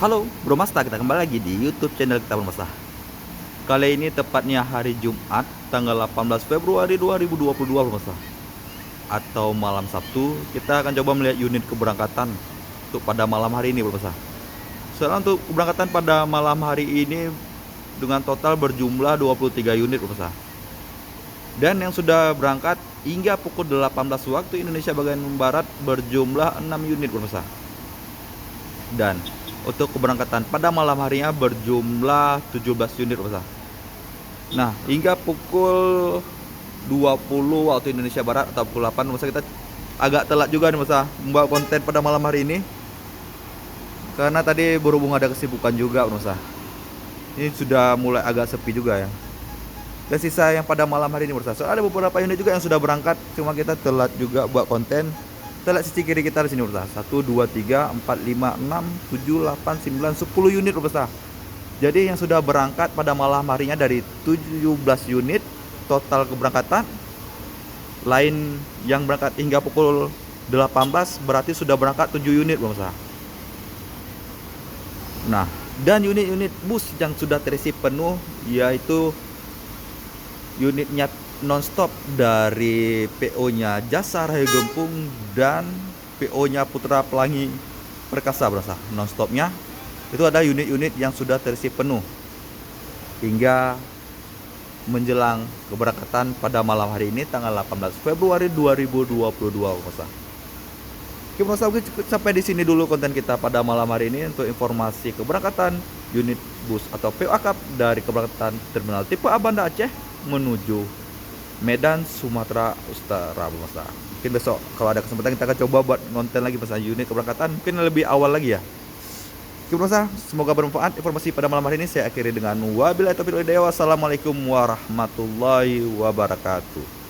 Halo Bro Masta, kita kembali lagi di YouTube channel kita Bro Masta. Kali ini tepatnya hari Jumat tanggal 18 Februari 2022 Bro Masta. Atau malam Sabtu, kita akan coba melihat unit keberangkatan untuk pada malam hari ini Bro Masta. Soalnya untuk keberangkatan pada malam hari ini dengan total berjumlah 23 unit Bro Masta. Dan yang sudah berangkat hingga pukul 18 waktu Indonesia bagian Barat berjumlah 6 unit Bro Masta. Dan untuk keberangkatan pada malam harinya berjumlah 17 unit pemirsa. Nah, hingga pukul 20 waktu Indonesia Barat atau pukul 8 pemirsa, kita agak telat juga nih pemirsa membuat konten pada malam hari ini. Karena tadi berhubung ada kesibukan juga pemirsa. Ini sudah mulai agak sepi juga ya. Dan sisa yang pada malam hari ini pemirsa. So, ada beberapa unit juga yang sudah berangkat, cuma kita telat juga buat konten. Kita lihat sisi kiri kita di sini pemirsa. 1 2 3 4 5 6 7 8 9 10 unit pemirsa. Jadi yang sudah berangkat pada malam harinya dari 17 unit total keberangkatan. Lain yang berangkat hingga pukul 18 berarti sudah berangkat 7 unit pemirsa. Nah, dan unit-unit bus yang sudah terisi penuh yaitu unitnya nonstop dari PO-nya Jasa Raharja Gempung dan PO-nya Putra Pelangi Perkasa berasa. Nonstopnya itu ada unit-unit yang sudah terisi penuh hingga menjelang keberangkatan pada malam hari ini tanggal 18 Februari 2022 berasa. Oke berasa, sampai di sini dulu konten kita pada malam hari ini untuk informasi keberangkatan unit bus atau PO akap dari keberangkatan terminal tipe A Banda Aceh menuju Medan, Sumatera Utara pemirsa. Mungkin besok kalau ada kesempatan kita akan coba buat konten lagi pesan unit keberangkatan mungkin lebih awal lagi ya. Oke pemirsa, semoga bermanfaat informasi pada malam hari ini. Saya akhiri dengan wabillahi taufiq wal hidayah. Wassalamualaikum warahmatullahi wabarakatuh.